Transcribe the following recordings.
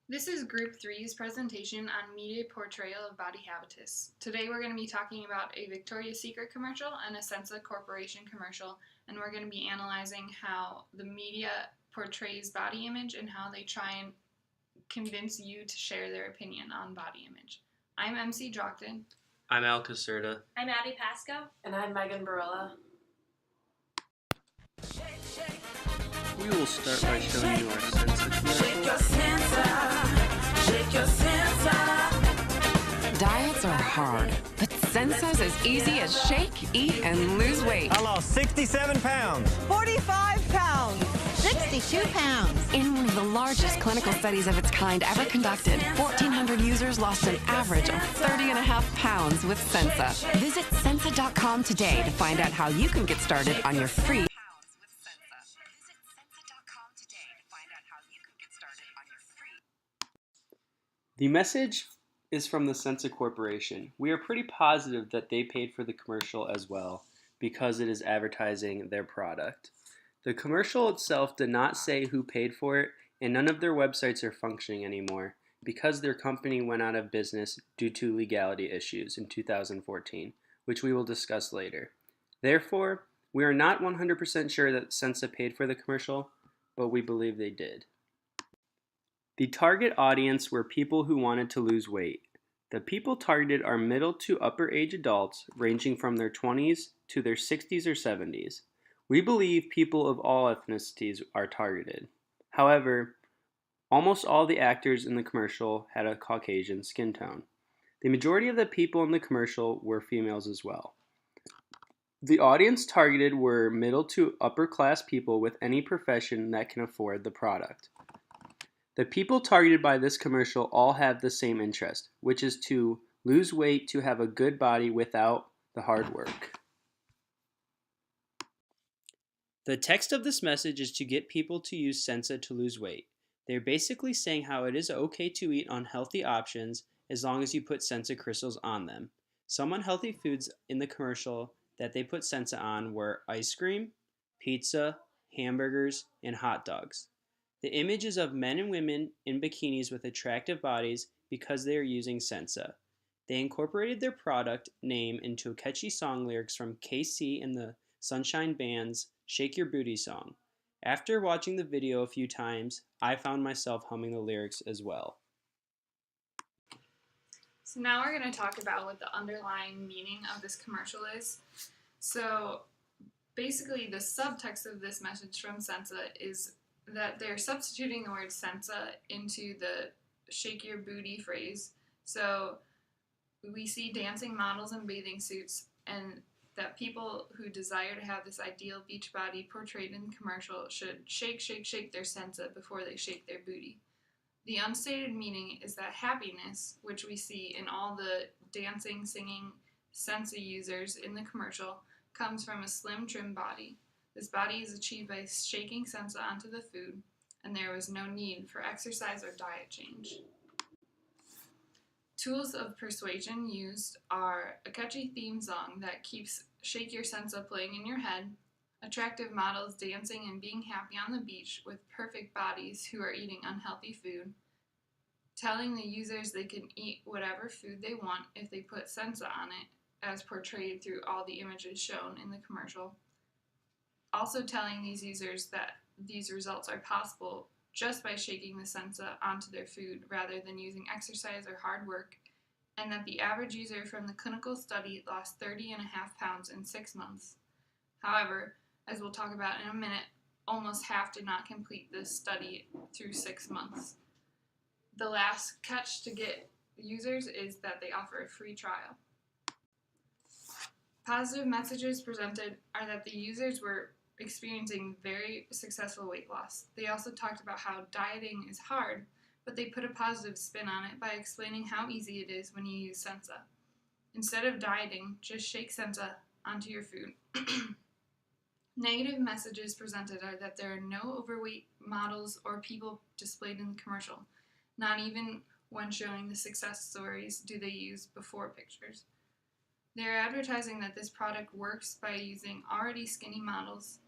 This is Group 3's presentation on media portrayal of body habitus. Today we're going to be talking about a Victoria's Secret commercial and a Sensa Corporation commercial, and we're going to be analyzing how the media portrays body image and how they try and convince you to share their opinion on body image. I'm MC Drocton. I'm Caserta. I'm Abby Pasco. And I'm Megan Barilla. We will start by showing you our Sensa commercial. Shake your Sensa. Diets are hard, but Sensa's as easy as shake, eat, and lose weight. I lost 67 pounds. 45 pounds. 62 pounds. In one of the largest clinical studies of its kind ever conducted, 1,400 users lost an average of 30.5 pounds with Sensa. Visit Sensa.com today to find out how you can get started on your free. The message is from the Sensa Corporation. We are pretty positive that they paid for the commercial as well because it is advertising their product. The commercial itself did not say who paid for it, and none of their websites are functioning anymore because their company went out of business due to legality issues in 2014, which we will discuss later. Therefore, we are not 100% sure that Sensa paid for the commercial, but we believe they did. The target audience were people who wanted to lose weight. The people targeted are middle to upper age adults ranging from their 20s to their 60s or 70s. We believe people of all ethnicities are targeted. However, almost all the actors in the commercial had a Caucasian skin tone. The majority of the people in the commercial were females as well. The audience targeted were middle to upper class people with any profession that can afford the product. The people targeted by this commercial all have the same interest, which is to lose weight to have a good body without the hard work. The text of this message is to get people to use Sensa to lose weight. They're basically saying how it is okay to eat unhealthy options as long as you put Sensa crystals on them. Some unhealthy foods in the commercial that they put Sensa on were ice cream, pizza, hamburgers, and hot dogs. The image is of men and women in bikinis with attractive bodies because they are using Sensa. They incorporated their product name into catchy song lyrics from KC and the Sunshine Band's Shake Your Booty song. After watching the video a few times, I found myself humming the lyrics as well. So now we're going to talk about what the underlying meaning of this commercial is. So basically the subtext of this message from Sensa is that they're substituting the word Sensa into the shake your booty phrase. So we see dancing models in bathing suits, and that people who desire to have this ideal beach body portrayed in the commercial should shake, shake, shake their Sensa before they shake their booty. The unstated meaning is that happiness, which we see in all the dancing, singing Sensa users in the commercial, comes from a slim, trim body. This body is achieved by shaking Sensa onto the food, and there was no need for exercise or diet change. Tools of persuasion used are a catchy theme song that keeps Shake Your Sensa playing in your head, attractive models dancing and being happy on the beach with perfect bodies who are eating unhealthy food, telling the users they can eat whatever food they want if they put Sensa on it, as portrayed through all the images shown in the commercial. Also telling these users that these results are possible just by shaking the Sensa onto their food rather than using exercise or hard work, and that the average user from the clinical study lost 30.5 pounds in 6 months. However, as we'll talk about in a minute, almost half did not complete this study through 6 months. The last catch to get users is that they offer a free trial. Positive messages presented are that the users were experiencing very successful weight loss. They also talked about how dieting is hard, but they put a positive spin on it by explaining how easy it is when you use Sensa. Instead of dieting, just shake Sensa onto your food. Negative messages presented are that there are no overweight models or people displayed in the commercial. Not even when showing the success stories do they use before pictures. They are advertising that this product works by using already skinny models.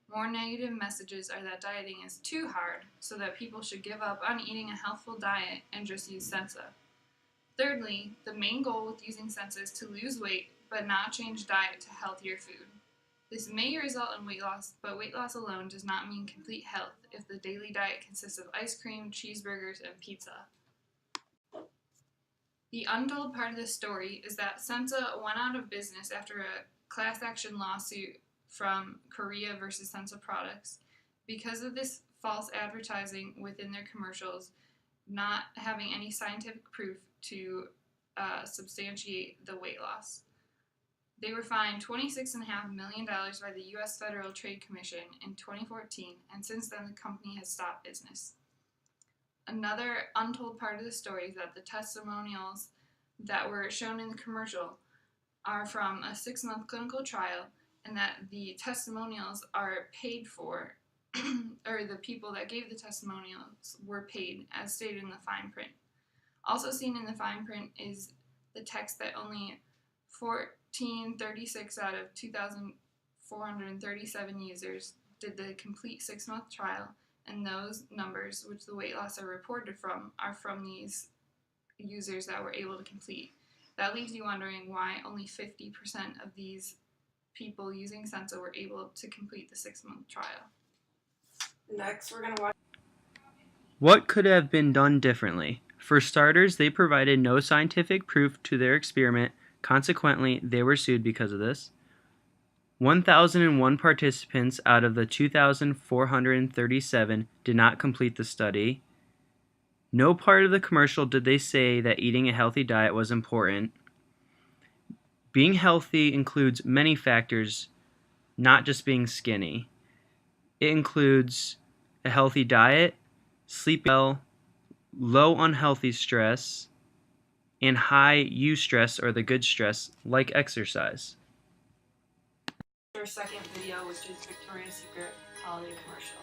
More negative messages are that dieting is too hard, so that people should give up on eating a healthful diet and just use Sensa. Thirdly, the main goal with using Sensa is to lose weight, but not change diet to healthier food. This may result in weight loss, but weight loss alone does not mean complete health if the daily diet consists of ice cream, cheeseburgers, and pizza. The untold part of the story is that Sensa went out of business after a class action lawsuit from Korea versus Sensa products because of this false advertising within their commercials, not having any scientific proof to substantiate the weight loss. They were fined $26.5 million by the U.S. Federal Trade Commission in 2014, and since then the company has stopped business. Another untold part of the story is that the testimonials that were shown in the commercial are from a 6-month clinical trial, and that the testimonials are paid for, or the people that gave the testimonials were paid, as stated in the fine print. Also seen in the fine print is the text that only 1,436 out of 2,437 users did the complete 6-month trial, and those numbers, which the weight loss are reported from, are from these users that were able to complete. That leaves you wondering why only 50% of these people using Sensa were able to complete the 6-month trial. Next, we're going to watch. What could have been done differently? For starters, they provided no scientific proof to their experiment. Consequently, they were sued because of this. 1,001 participants out of the 2,437 did not complete the study. No part of the commercial did they say that eating a healthy diet was important. Being healthy includes many factors, not just being skinny. It includes a healthy diet, sleep well, low unhealthy stress, and high eustress, or the good stress, like exercise. Our second video, which is Victoria's Secret holiday commercial.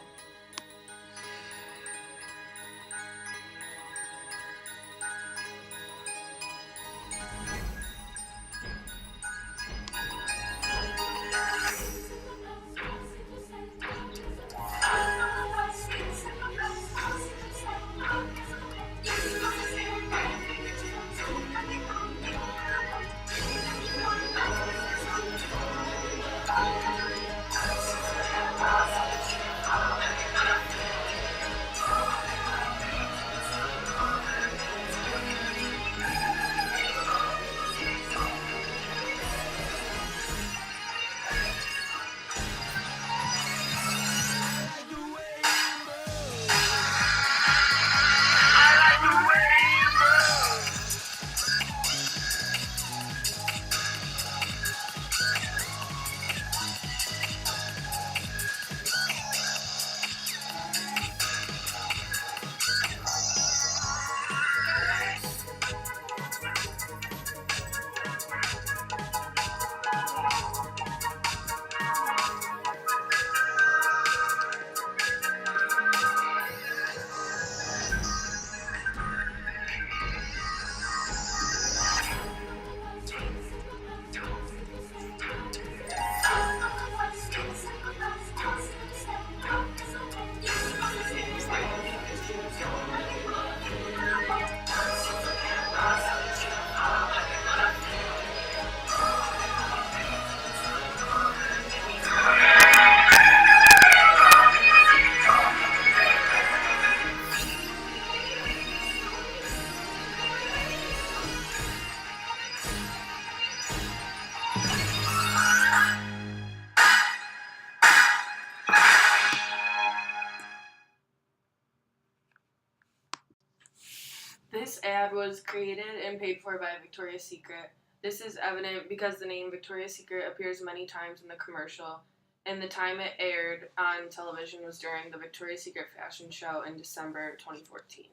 This ad was created and paid for by Victoria's Secret. This is evident because the name Victoria's Secret appears many times in the commercial, and the time it aired on television was during the Victoria's Secret fashion show in December 2014.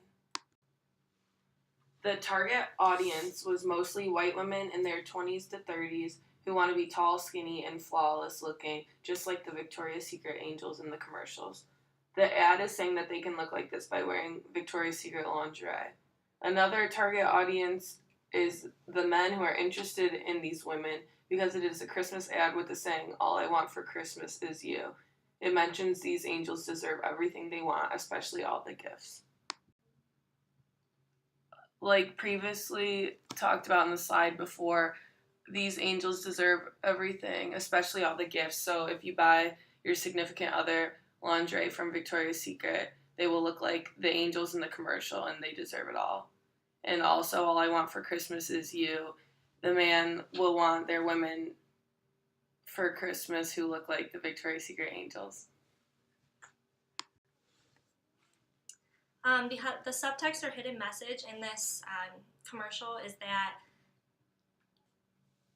The target audience was mostly white women in their 20s to 30s who want to be tall, skinny, and flawless looking, just like the Victoria's Secret angels in the commercials. The ad is saying that they can look like this by wearing Victoria's Secret lingerie. Another target audience is the men who are interested in these women because it is a Christmas ad with the saying, "All I want for Christmas is you." It mentions these angels deserve everything they want, especially all the gifts. Like previously talked about in the slide before, these angels deserve everything, especially all the gifts. So if you buy your significant other lingerie from Victoria's Secret, they will look like the angels in the commercial, and they deserve it all. And also, All I Want for Christmas Is You. The man will want their women for Christmas who look like the Victoria's Secret angels. The subtext or hidden message in this commercial is that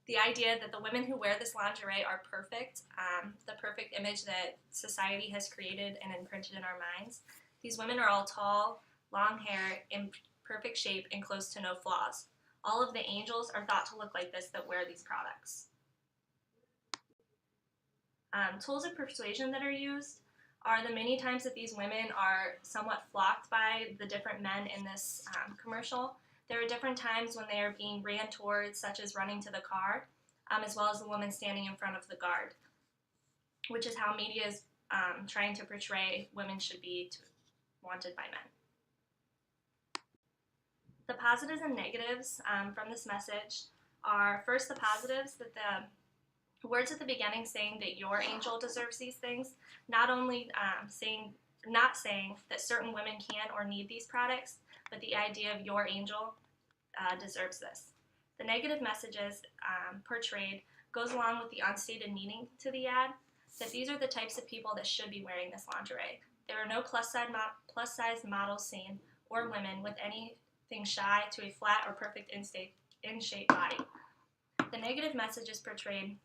the idea that the women who wear this lingerie are perfect, the perfect image that society has created and imprinted in our minds. These women are all tall, long hair, in perfect shape, and close to no flaws. All of the angels are thought to look like this that wear these products. Tools of persuasion that are used are the many times that these women are somewhat flocked by the different men in this commercial. There are different times when they are being ran towards, such as running to the car, as well as the woman standing in front of the guard, which is how media is trying to portray women should be wanted by men. The positives and negatives from this message are, first, the positives, that the words at the beginning saying that your angel deserves these things, not only not saying that certain women can or need these products, but the idea of your angel deserves this. The negative messages portrayed goes along with the unstated meaning to the ad, that these are the types of people that should be wearing this lingerie. There are no plus-size models seen, or women with anything shy to a flat or perfect in-shape body. The negative messages portrayed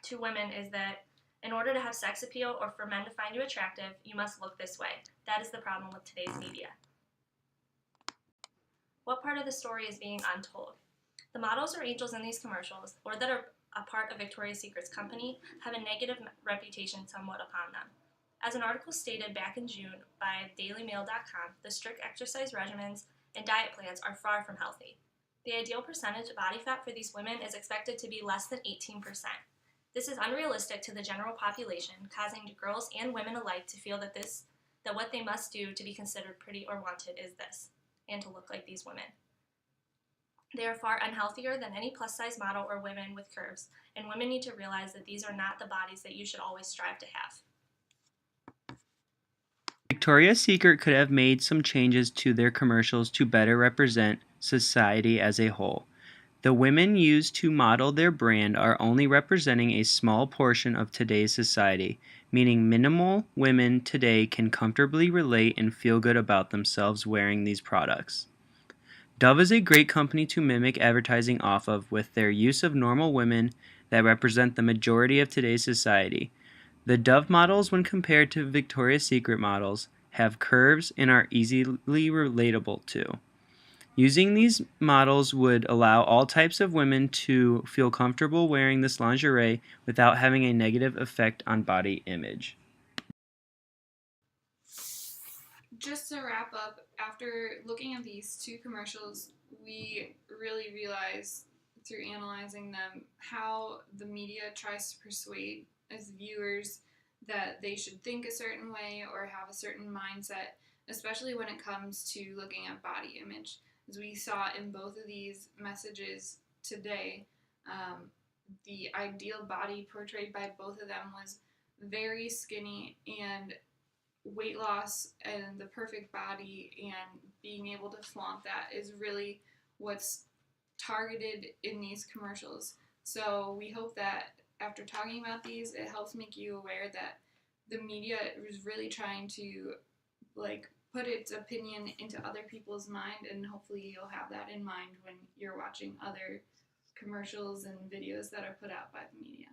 to women is that in order to have sex appeal or for men to find you attractive, you must look this way. That is the problem with today's media. What part of the story is being untold? The models or angels in these commercials, or that are a part of Victoria's Secret's company, have a negative reputation somewhat upon them. As an article stated back in June by dailymail.com, the strict exercise regimens and diet plans are far from healthy. The ideal percentage of body fat for these women is expected to be less than 18%. This is unrealistic to the general population, causing girls and women alike to feel that what they must do to be considered pretty or wanted is this, and to look like these women. They are far unhealthier than any plus-size model or women with curves, and women need to realize that these are not the bodies that you should always strive to have. Victoria's Secret could have made some changes to their commercials to better represent society as a whole. The women used to model their brand are only representing a small portion of today's society, meaning minimal women today can comfortably relate and feel good about themselves wearing these products. Dove is a great company to mimic advertising off of with their use of normal women that represent the majority of today's society. The Dove models, when compared to Victoria's Secret models, have curves and are easily relatable too. Using these models would allow all types of women to feel comfortable wearing this lingerie without having a negative effect on body image. Just to wrap up, after looking at these two commercials, we really realized through analyzing them how the media tries to persuade as viewers that they should think a certain way or have a certain mindset, especially when it comes to looking at body image. As we saw in both of these messages today, the ideal body portrayed by both of them was very skinny, and weight loss and the perfect body and being able to flaunt that is really what's targeted in these commercials. So we hope that after talking about these, it helps make you aware that the media is really trying to put its opinion into other people's mind, and hopefully you'll have that in mind when you're watching other commercials and videos that are put out by the media.